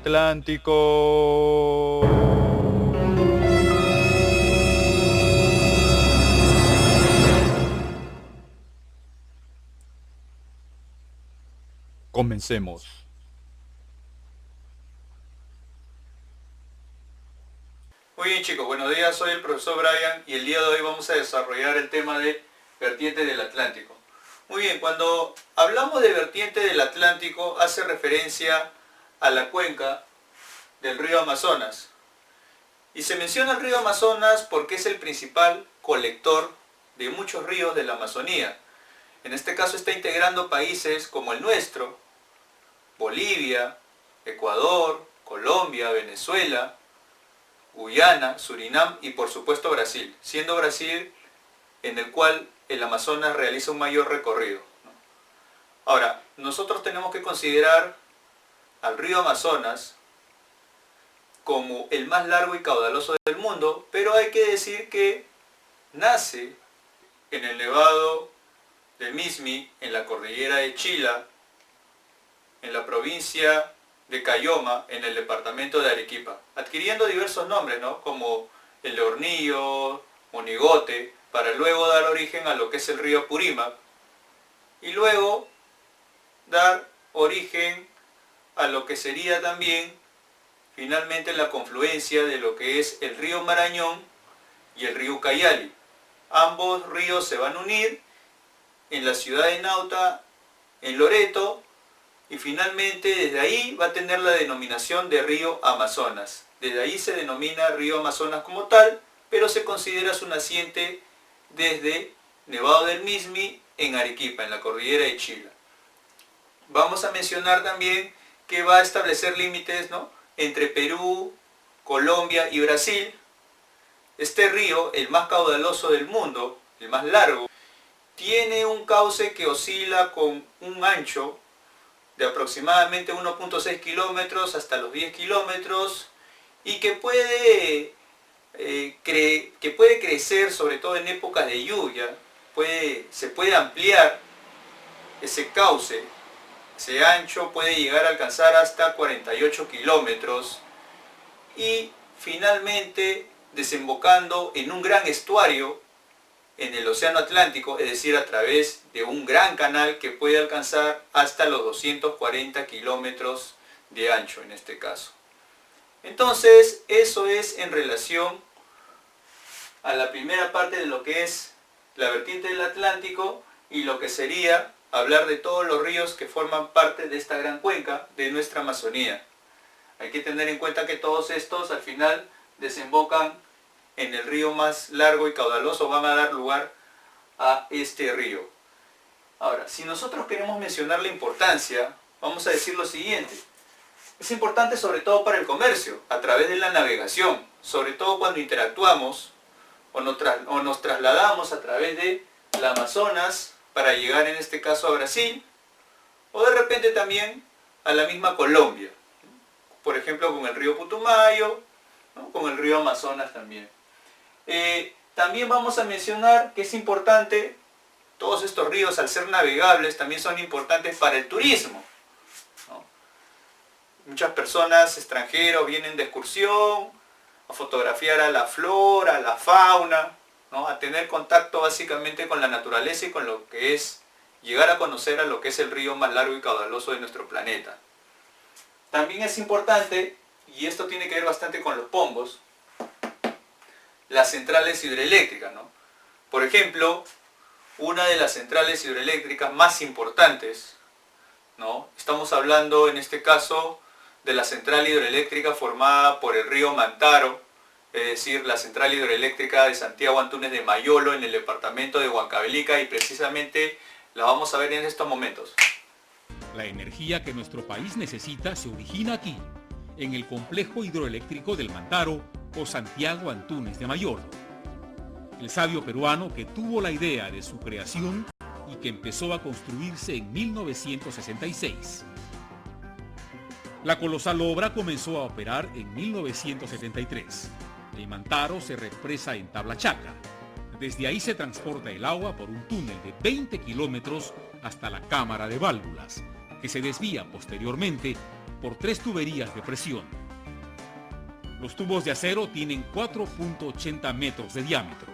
Atlántico. Comencemos. Muy bien chicos, buenos días, soy el profesor Brian y el día de hoy vamos a desarrollar el tema de vertiente del Atlántico. Muy bien, cuando hablamos de vertiente del Atlántico hace referencia a la cuenca del río Amazonas. Y se menciona el río Amazonas porque es el principal colector de muchos ríos de la Amazonía. En este caso está integrando países como el nuestro, Bolivia, Ecuador, Colombia, Venezuela, Guyana, Surinam y por supuesto Brasil, siendo Brasil en el cual el Amazonas realiza un mayor recorrido. Ahora, nosotros tenemos que considerar al río Amazonas como el más largo y caudaloso del mundo, pero hay que decir que nace en el Nevado del Mismi, en la cordillera de Chila, en la provincia de Cayoma, en el departamento de Arequipa, adquiriendo diversos nombres, ¿no? Como el de Hornillo, Monigote, para luego dar origen a lo que es el río Purímac, y luego dar origen a lo que sería también finalmente la confluencia de lo que es el río Marañón y el río Ucayali. Ambos ríos se van a unir en la ciudad de Nauta, en Loreto, y finalmente desde ahí va a tener la denominación de río Amazonas. Desde ahí se denomina río Amazonas como tal, pero se considera su naciente desde Nevado del Mismi en Arequipa, en la cordillera de Chila. Vamos a mencionar también que va a establecer límites, ¿no?, entre Perú, Colombia y Brasil. Este río, el más caudaloso del mundo, el más largo, tiene un cauce que oscila con un ancho de aproximadamente 1.6 kilómetros hasta los 10 kilómetros y que puede crecer, sobre todo en épocas de lluvia. Se puede ampliar ese cauce, ese ancho puede llegar a alcanzar hasta 48 kilómetros y finalmente desembocando en un gran estuario en el Océano Atlántico, es decir, a través de un gran canal que puede alcanzar hasta los 240 kilómetros de ancho en este caso. Entonces, eso es en relación a la primera parte de lo que es la vertiente del Atlántico y lo que sería hablar de todos los ríos que forman parte de esta gran cuenca de nuestra Amazonía. Hay que tener en cuenta que todos estos al final desembocan en el río más largo y caudaloso, van a dar lugar a este río. Ahora, si nosotros queremos mencionar la importancia, vamos a decir lo siguiente. Es importante sobre todo para el comercio, a través de la navegación, sobre todo cuando interactuamos o nos trasladamos a través de la Amazonas para llegar en este caso a Brasil, o de repente también a la misma Colombia, por ejemplo con el río Putumayo, ¿no?, con el río Amazonas también. También vamos a mencionar que es importante, todos estos ríos al ser navegables también son importantes para el turismo, ¿no? Muchas personas extranjeros vienen de excursión a fotografiar a la flora, a la fauna, ¿no?, a tener contacto básicamente con la naturaleza y con lo que es llegar a conocer a lo que es el río más largo y caudaloso de nuestro planeta. También es importante, y esto tiene que ver bastante con los pombos, las centrales hidroeléctricas, ¿no? Por ejemplo, una de las centrales hidroeléctricas más importantes, ¿no?, estamos hablando en este caso de la central hidroeléctrica formada por el río Mantaro, es decir, la central hidroeléctrica de Santiago Antunes de Mayolo en el departamento de Huancavelica, y precisamente la vamos a ver en estos momentos. La energía que nuestro país necesita se origina aquí, en el complejo hidroeléctrico del Mantaro o Santiago Antunes de Mayolo. El sabio peruano que tuvo la idea de su creación y que empezó a construirse en 1966. La colosal obra comenzó a operar en 1973. El Mantaro se represa en Tablachaca. Desde ahí se transporta el agua por un túnel de 20 kilómetros hasta la cámara de válvulas, que se desvía posteriormente por 3 tuberías de presión. Los tubos de acero tienen 4.80 metros de diámetro.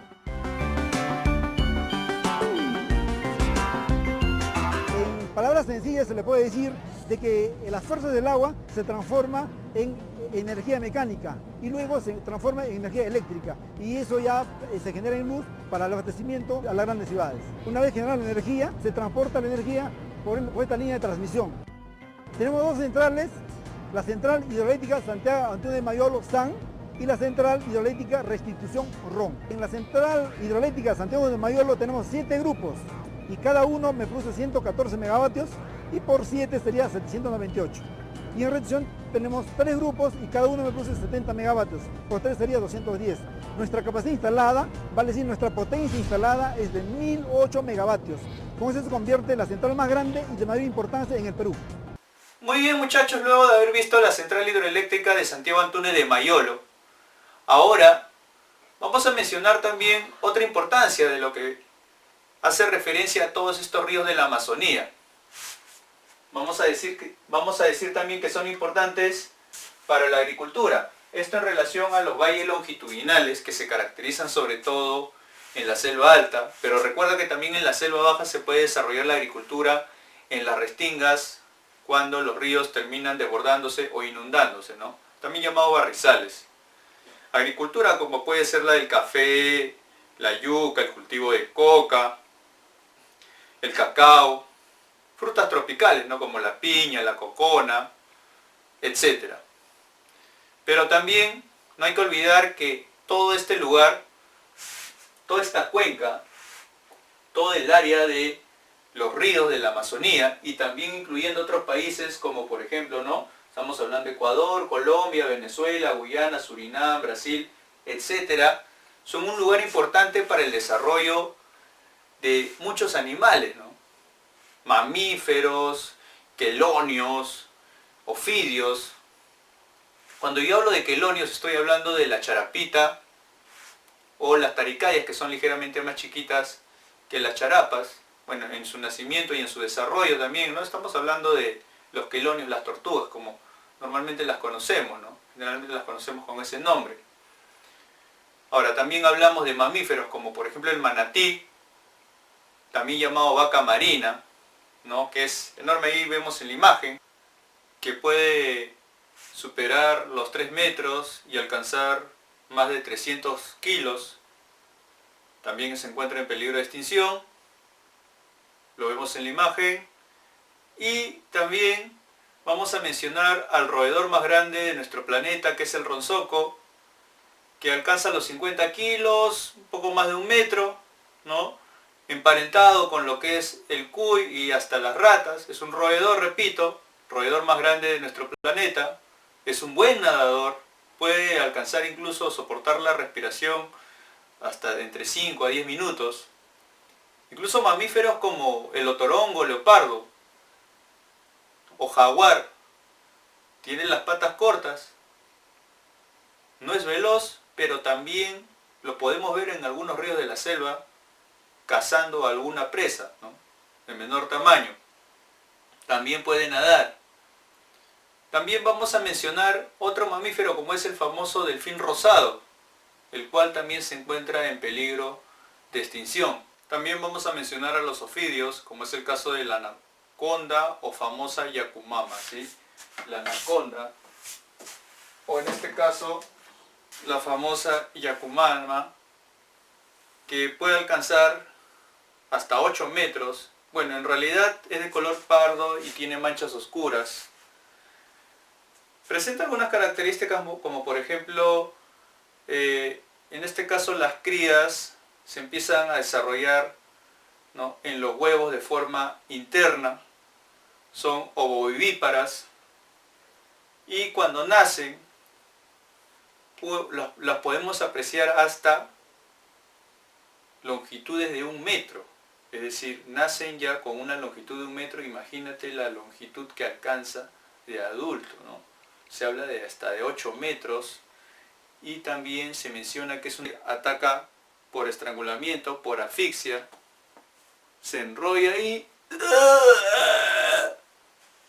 En palabras sencillas se le puede decir de que las fuerzas del agua se transforma en energía mecánica y luego se transforma en energía eléctrica y eso ya se genera en luz para el abastecimiento a las grandes ciudades. Una vez generada la energía, se transporta la energía por esta línea de transmisión. Tenemos dos centrales, la central hidroeléctrica Santiago Antunes de Mayolo SAN y la central hidroeléctrica Restitución RON. En la central hidroeléctrica Santiago de Mayolo tenemos 7 grupos y cada uno me produce 114 megavatios y por 7 sería 798. Y en reducción tenemos 3 grupos y cada uno me produce 70 megavatios, por 3 sería 210. Nuestra capacidad instalada, vale decir, nuestra potencia instalada es de 1008 megavatios. Con eso se convierte en la central más grande y de mayor importancia en el Perú. Muy bien, muchachos, luego de haber visto la central hidroeléctrica de Santiago Antunes de Mayolo, ahora vamos a mencionar también otra importancia de lo que hace referencia a todos estos ríos de la Amazonía. Vamos a decir también que son importantes para la agricultura. Esto en relación a los valles longitudinales que se caracterizan sobre todo en la selva alta, pero recuerda que también en la selva baja se puede desarrollar la agricultura en las restingas cuando los ríos terminan desbordándose o inundándose, ¿no? También llamado barrizales. Agricultura como puede ser la del café, la yuca, el cultivo de coca, el cacao, frutas tropicales, ¿no? Como la piña, la cocona, etc. Pero también no hay que olvidar que todo este lugar, toda esta cuenca, todo el área de los ríos de la Amazonía y también incluyendo otros países como por ejemplo, ¿no? Estamos hablando de Ecuador, Colombia, Venezuela, Guyana, Surinam, Brasil, etc. Son un lugar importante para el desarrollo de muchos animales, ¿no? Mamíferos, quelonios, ofidios. Cuando yo hablo de quelonios estoy hablando de la charapita o las taricayas, que son ligeramente más chiquitas que las charapas. Bueno, en su nacimiento y en su desarrollo también, ¿no? Estamos hablando de los quelonios, las tortugas, como normalmente las conocemos, ¿no? Generalmente las conocemos con ese nombre. Ahora, también hablamos de mamíferos, como por ejemplo el manatí, también llamado vaca marina, ¿no? Que es enorme, ahí vemos en la imagen, que puede superar los 3 metros y alcanzar más de 300 kilos. También se encuentra en peligro de extinción. Lo vemos en la imagen. Y también vamos a mencionar al roedor más grande de nuestro planeta, que es el ronzoco, que alcanza los 50 kilos, un poco más de 1 metro, ¿no? Emparentado con lo que es el cuy y hasta las ratas. Es un roedor, repito, roedor más grande de nuestro planeta. Es un buen nadador, puede alcanzar incluso soportar la respiración hasta de entre 5 a 10 minutos. Incluso mamíferos como el otorongo, leopardo o jaguar tienen las patas cortas. No es veloz, pero también lo podemos ver en algunos ríos de la selva cazando alguna presa, ¿no? De menor tamaño. También puede nadar. También vamos a mencionar otro mamífero como es el famoso delfín rosado, el cual también se encuentra en peligro de extinción. También vamos a mencionar a los ofidios, como es el caso de la anaconda o famosa yacumama, ¿sí? La anaconda, o en este caso la famosa yacumama, que puede alcanzar hasta 8 metros. Bueno, en realidad es de color pardo y tiene manchas oscuras. Presenta algunas características como por ejemplo, en este caso las crías se empiezan a desarrollar, ¿no? En los huevos de forma interna, son ovovivíparas y cuando nacen las podemos apreciar hasta longitudes de 1 metro, es decir, nacen ya con una longitud de 1 metro. Imagínate la longitud que alcanza de adulto, ¿no? Se habla de hasta de 8 metros y también se menciona que ataca por estrangulamiento, por asfixia, se enrolla y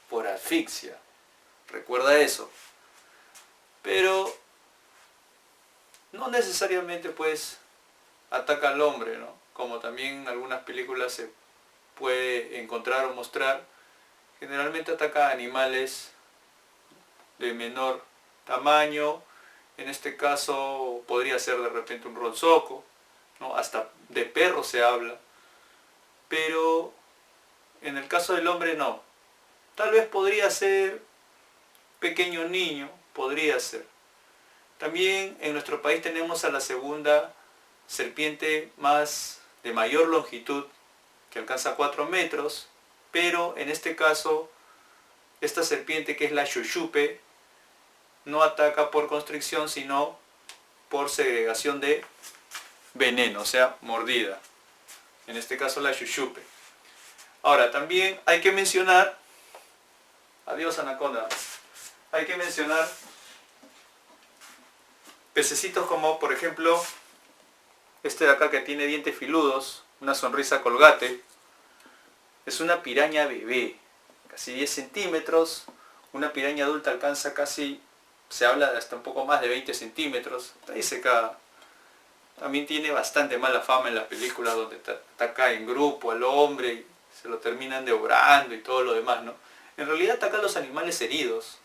por asfixia. recuerda eso. Pero no necesariamente pues ataca al hombre, ¿no? Como también en algunas películas se puede encontrar o mostrar, generalmente ataca a animales de menor tamaño. En este caso podría ser de repente un ronzoco, ¿no? Hasta de perro se habla, pero en el caso del hombre no. Tal vez podría ser pequeño niño, podría ser. También en nuestro país tenemos a la segunda serpiente de mayor longitud, que alcanza 4 metros, pero en este caso, esta serpiente, que es la xuxupe, no ataca por constricción, sino por segregación de veneno, o sea, mordida. En este caso la xuxupe. Ahora, también hay que mencionar, adiós anaconda, hay que mencionar pececitos como, por ejemplo, este de acá que tiene dientes filudos, una sonrisa colgate, es una piraña bebé, casi 10 centímetros, una piraña adulta alcanza casi, se habla de hasta un poco más de 20 centímetros, está disecada. También tiene bastante mala fama en las películas donde ataca en grupo al hombre y se lo terminan devorando y todo lo demás, ¿no? En realidad ataca a los animales heridos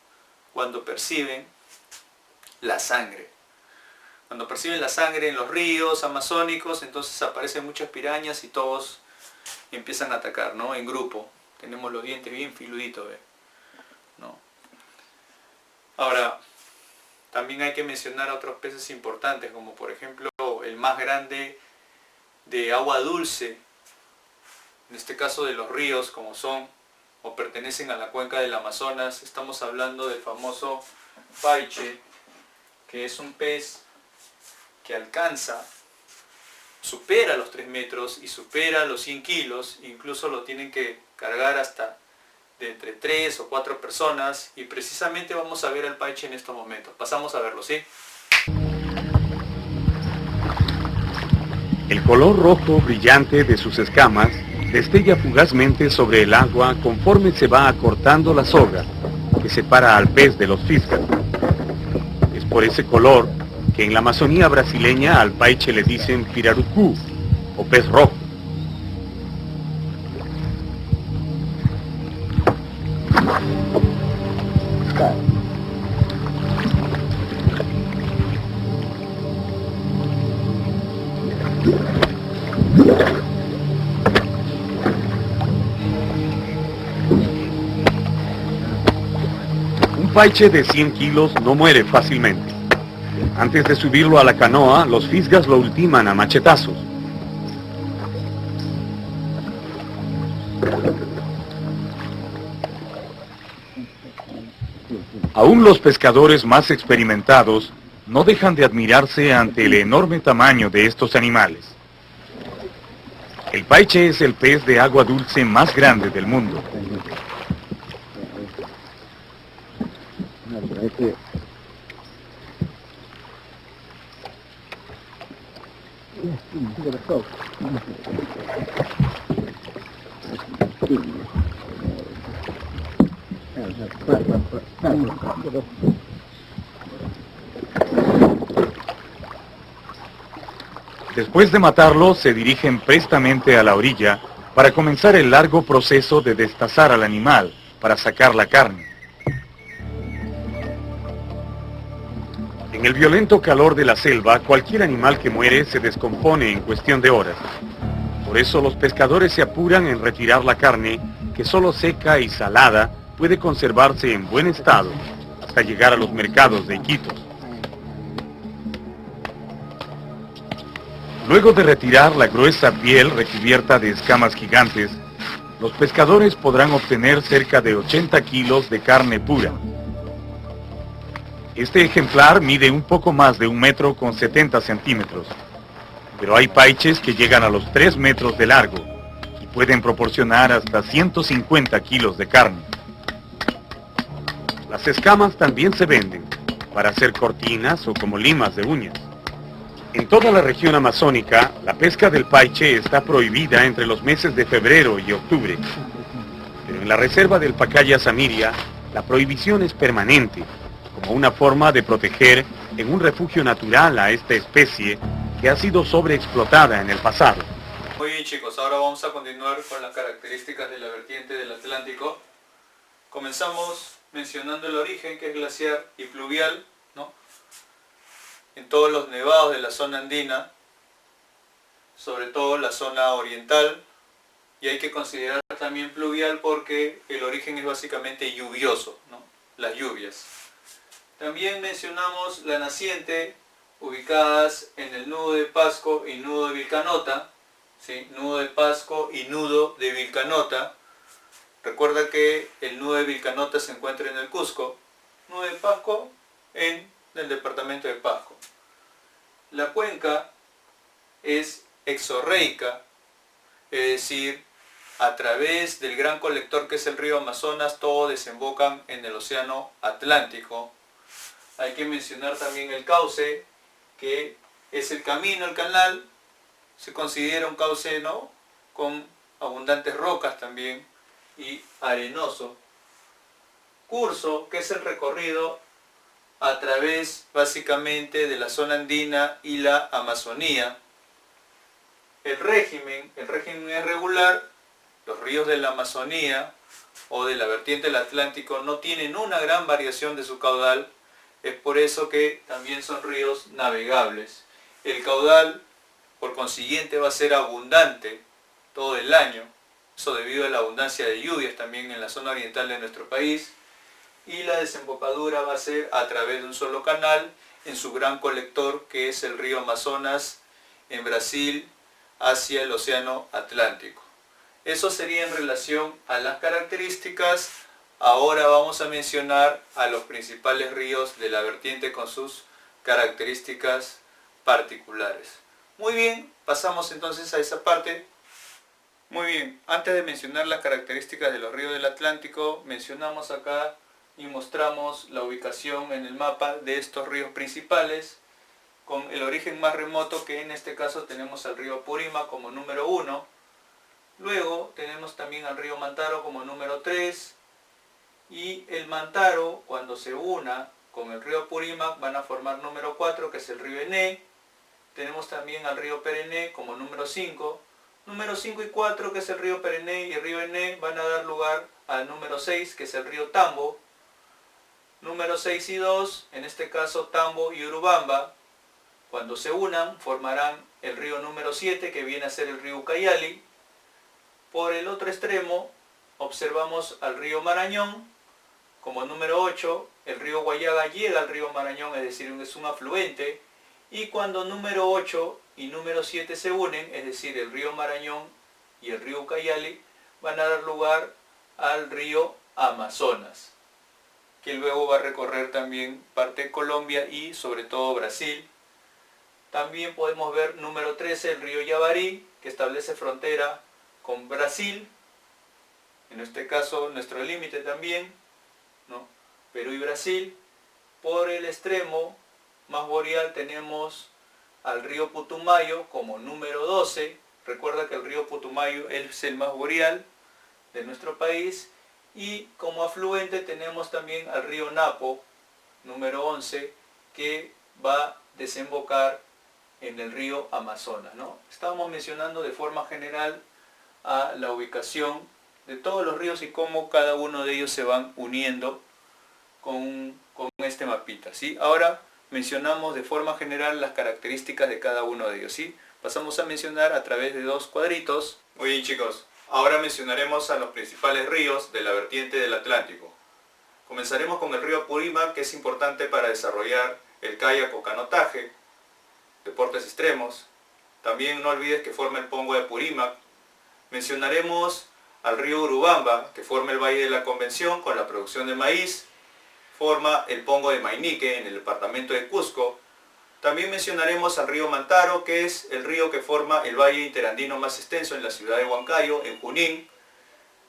cuando perciben la sangre. Cuando perciben la sangre en los ríos amazónicos, entonces aparecen muchas pirañas y todos empiezan a atacar, ¿no? En grupo. Tenemos los dientes bien filuditos, ¿ve? ¿No? Ahora, también hay que mencionar a otros peces importantes, como por ejemplo el más grande de agua dulce, en este caso de los ríos, como son o pertenecen a la cuenca del Amazonas. Estamos hablando del famoso paiche, que es un pez que supera los 3 metros y supera los 100 kilos, incluso lo tienen que cargar hasta de entre 3 o 4 personas, y precisamente vamos a ver al paiche en estos momentos. Pasamos a verlo, ¿sí? El color rojo brillante de sus escamas destella fugazmente sobre el agua conforme se va acortando la soga que separa al pez de los fisgas. Es por ese color que en la Amazonía brasileña al paiche le dicen pirarucú o pez rojo. Un paiche de 100 kilos no muere fácilmente. Antes de subirlo a la canoa, los fisgas lo ultiman a machetazos. Aún los pescadores más experimentados no dejan de admirarse ante el enorme tamaño de estos animales. El paiche es el pez de agua dulce más grande del mundo. Después de matarlo, se dirigen prestamente a la orilla para comenzar el largo proceso de destazar al animal para sacar la carne. En el violento calor de la selva, cualquier animal que muere se descompone en cuestión de horas. Por eso los pescadores se apuran en retirar la carne, que solo seca y salada puede conservarse en buen estado hasta llegar a los mercados de Iquitos. Luego de retirar la gruesa piel recubierta de escamas gigantes, los pescadores podrán obtener cerca de 80 kilos de carne pura. Este ejemplar mide un poco más de 1 metro con 70 centímetros, pero hay paiches que llegan a los 3 metros de largo y pueden proporcionar hasta 150 kilos de carne. Las escamas también se venden para hacer cortinas o como limas de uñas. En toda la región amazónica, la pesca del paiche está prohibida entre los meses de febrero y octubre. Pero en la reserva del Pacaya Samiria, la prohibición es permanente, como una forma de proteger en un refugio natural a esta especie que ha sido sobreexplotada en el pasado. Muy bien, chicos, ahora vamos a continuar con las características de la vertiente del Atlántico. Comenzamos mencionando el origen, que es glaciar y pluvial, ¿no? En todos los nevados de la zona andina, sobre todo la zona oriental, y hay que considerar también pluvial porque el origen es básicamente lluvioso, ¿no? Las lluvias. También mencionamos la naciente, ubicadas en el nudo de Pasco y nudo de Vilcanota, ¿sí? Nudo de Pasco y nudo de Vilcanota. Recuerda que el nudo de Vilcanota se encuentra en el Cusco, nudo de Pasco en el departamento de Pasco. La cuenca es exorreica, es decir, a través del gran colector que es el río Amazonas, todos desembocan en el océano Atlántico. Hay que mencionar también el cauce, que es el camino, el canal, se considera un cauce, ¿no?, con abundantes rocas también y arenoso. Curso, que es el recorrido a través básicamente de la zona andina y la Amazonía. El régimen es regular. Los ríos de la Amazonía o de la vertiente del Atlántico no tienen una gran variación de su caudal. Es por eso que también son ríos navegables. El caudal, por consiguiente, va a ser abundante todo el año. Eso debido a la abundancia de lluvias también en la zona oriental de nuestro país. Y la desembocadura va a ser a través de un solo canal en su gran colector, que es el río Amazonas en Brasil hacia el océano Atlántico. Eso sería en relación a las características. Ahora vamos a mencionar a los principales ríos de la vertiente con sus características particulares. Muy bien, pasamos entonces a esa parte. Muy bien, antes de mencionar las características de los ríos del Atlántico, mencionamos acá y mostramos la ubicación en el mapa de estos ríos principales, con el origen más remoto, que en este caso tenemos al río Apurímac como número 1. Luego tenemos también al río Mantaro como número 3, y el Mantaro, cuando se una con el río Apurímac, van a formar número 4, que es el río Ené. Tenemos también al río Perené como número 5. Número 5 y 4, que es el río Perené y el río Ené, van a dar lugar al número 6, que es el río Tambo. Número 6 y 2, en este caso Tambo y Urubamba, cuando se unan formarán el río número 7, que viene a ser el río Ucayali. Por el otro extremo observamos al río Marañón como número 8. El río Guayaga llega al río Marañón, es decir, es un afluente. Y cuando número 8 y número 7 se unen, es decir, el río Marañón y el río Ucayali, van a dar lugar al río Amazonas, que luego va a recorrer también parte de Colombia y sobre todo Brasil. También podemos ver número 13, el río Yavarí, que establece frontera con Brasil, en este caso nuestro límite también, ¿no?, Perú y Brasil. Por el extremo más boreal tenemos al río Putumayo como número 12. Recuerda que el río Putumayo es el más boreal de nuestro país. Y como afluente tenemos también al río Napo, número 11, que va a desembocar en el río Amazonas, ¿no? Estamos mencionando de forma general a la ubicación de todos los ríos y cómo cada uno de ellos se van uniendo con este mapita, ¿sí? Ahora mencionamos de forma general las características de cada uno de ellos, ¿sí? Pasamos a mencionar a través de dos cuadritos. Muy bien, chicos. Ahora mencionaremos a los principales ríos de la vertiente del Atlántico. Comenzaremos con el río Apurímac, que es importante para desarrollar el kayak o canotaje, deportes extremos. También no olvides que forma el pongo de Apurímac. Mencionaremos al río Urubamba, que forma el Valle de la Convención con la producción de maíz. Forma el pongo de Mainique en el departamento de Cusco. También mencionaremos al río Mantaro, que es el río que forma el valle interandino más extenso en la ciudad de Huancayo, en Junín.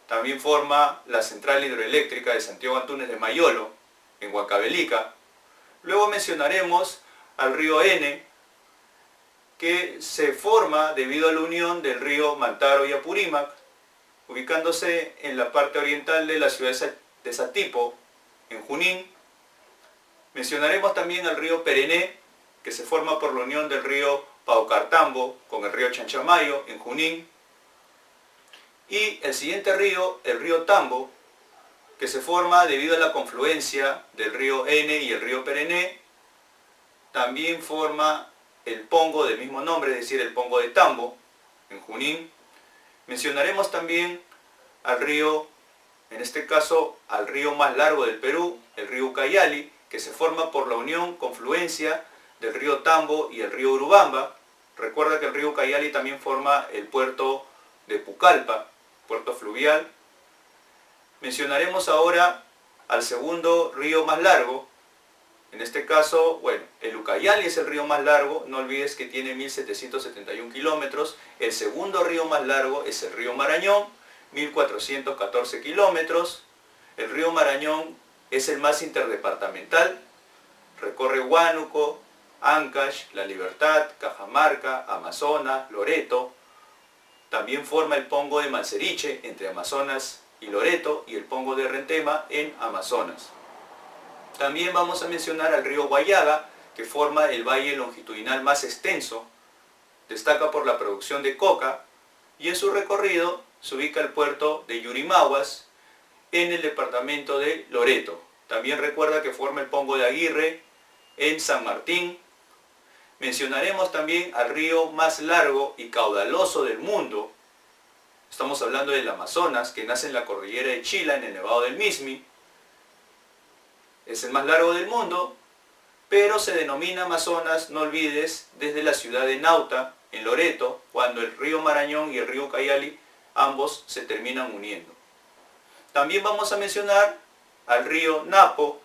También forma la central hidroeléctrica de Santiago Antúnez de Mayolo, en Huancavelica. Luego mencionaremos al río Ene, que se forma debido a la unión del río Mantaro y Apurímac, ubicándose en la parte oriental de la ciudad de Satipo, en Junín. Mencionaremos también al río Perené, que se forma por la unión del río Paucartambo con el río Chanchamayo en Junín. Y el siguiente río, el río Tambo, que se forma debido a la confluencia del río N y el río Perené. También forma el pongo del mismo nombre, es decir, el pongo de Tambo, en Junín. Mencionaremos también al río, en este caso, al río más largo del Perú, el río Ucayali, que se forma por la unión, confluencia del río Tambo y el río Urubamba. Recuerda que el río Ucayali también forma el puerto de Pucallpa, puerto fluvial. Mencionaremos ahora al segundo río más largo. En este caso, bueno, el Ucayali es el río más largo, no olvides que tiene 1771 kilómetros. El segundo río más largo es el río Marañón, 1414 kilómetros. El río Marañón es el más interdepartamental, recorre Huánuco, Ancash, La Libertad, Cajamarca, Amazonas, Loreto. También forma el pongo de Manseriche entre Amazonas y Loreto y el pongo de Rentema en Amazonas. También vamos a mencionar al río Guayaga, que forma el valle longitudinal más extenso, destaca por la producción de coca y en su recorrido se ubica el puerto de Yurimaguas en el departamento de Loreto. También recuerda que forma el pongo de Aguirre en San Martín. Mencionaremos también al río más largo y caudaloso del mundo. Estamos hablando del Amazonas, que nace en la cordillera de Chila, en el Nevado del Mismi. Es el más largo del mundo, pero se denomina Amazonas, no olvides, desde la ciudad de Nauta, en Loreto, cuando el río Marañón y el río Ucayali, ambos se terminan uniendo. También vamos a mencionar al río Napo,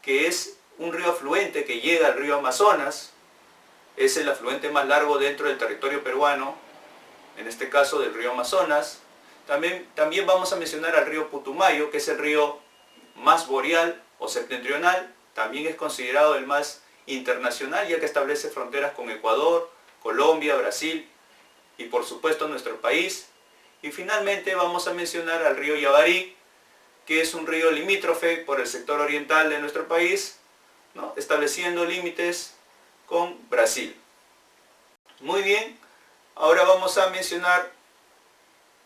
que es un río afluente que llega al río Amazonas. Es el afluente más largo dentro del territorio peruano, en este caso del río Amazonas. También vamos a mencionar al río Putumayo, que es el río más boreal o septentrional. También es considerado el más internacional, ya que establece fronteras con Ecuador, Colombia, Brasil y por supuesto nuestro país. Y finalmente vamos a mencionar al río Yavarí, que es un río limítrofe por el sector oriental de nuestro país, ¿no?, estableciendo límites con Brasil. Muy bien, ahora vamos a mencionar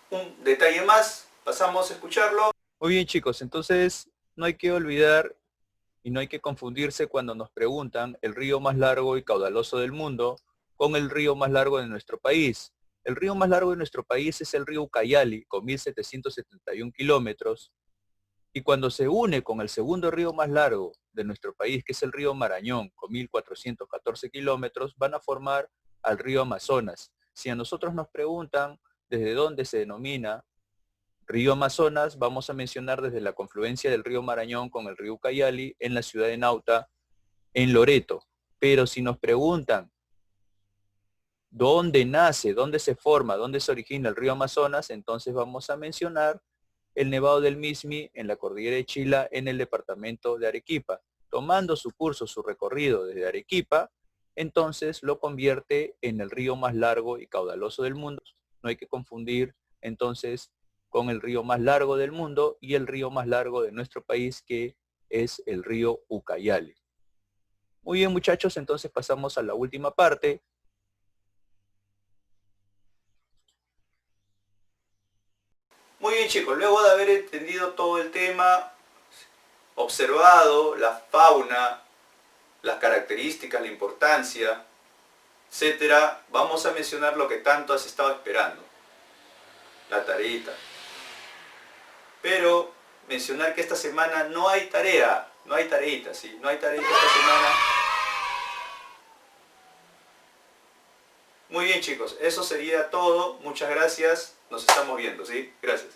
un detalle más, pasamos a escucharlo. Muy bien, chicos, entonces no hay que olvidar y no hay que confundirse cuando nos preguntan el río más largo y caudaloso del mundo con el río más largo de nuestro país. El río más largo de nuestro país es el río Ucayali, con 1771 kilómetros, y cuando se une con el segundo río más largo de nuestro país, que es el río Marañón, con 1414 kilómetros, van a formar al río Amazonas. Si a nosotros nos preguntan desde dónde se denomina río Amazonas, vamos a mencionar desde la confluencia del río Marañón con el río Ucayali en la ciudad de Nauta, en Loreto. Pero si nos preguntan dónde nace, dónde se forma, dónde se origina el río Amazonas, entonces vamos a mencionar el Nevado del Mismi en la cordillera de Chila en el departamento de Arequipa. Tomando su curso, su recorrido desde Arequipa, entonces lo convierte en el río más largo y caudaloso del mundo. No hay que confundir entonces con el río más largo del mundo y el río más largo de nuestro país, que es el río Ucayali. Muy bien, muchachos, entonces pasamos a la última parte. Muy bien, chicos, luego de haber entendido todo el tema, observado la fauna, las características, la importancia, etcétera, vamos a mencionar lo que tanto has estado esperando, la tareita. Pero mencionar que esta semana no hay tarea, no hay tareita, ¿sí? No hay tareita esta semana. Muy bien, chicos, eso sería todo. Muchas gracias. Nos estamos viendo, ¿sí? Gracias.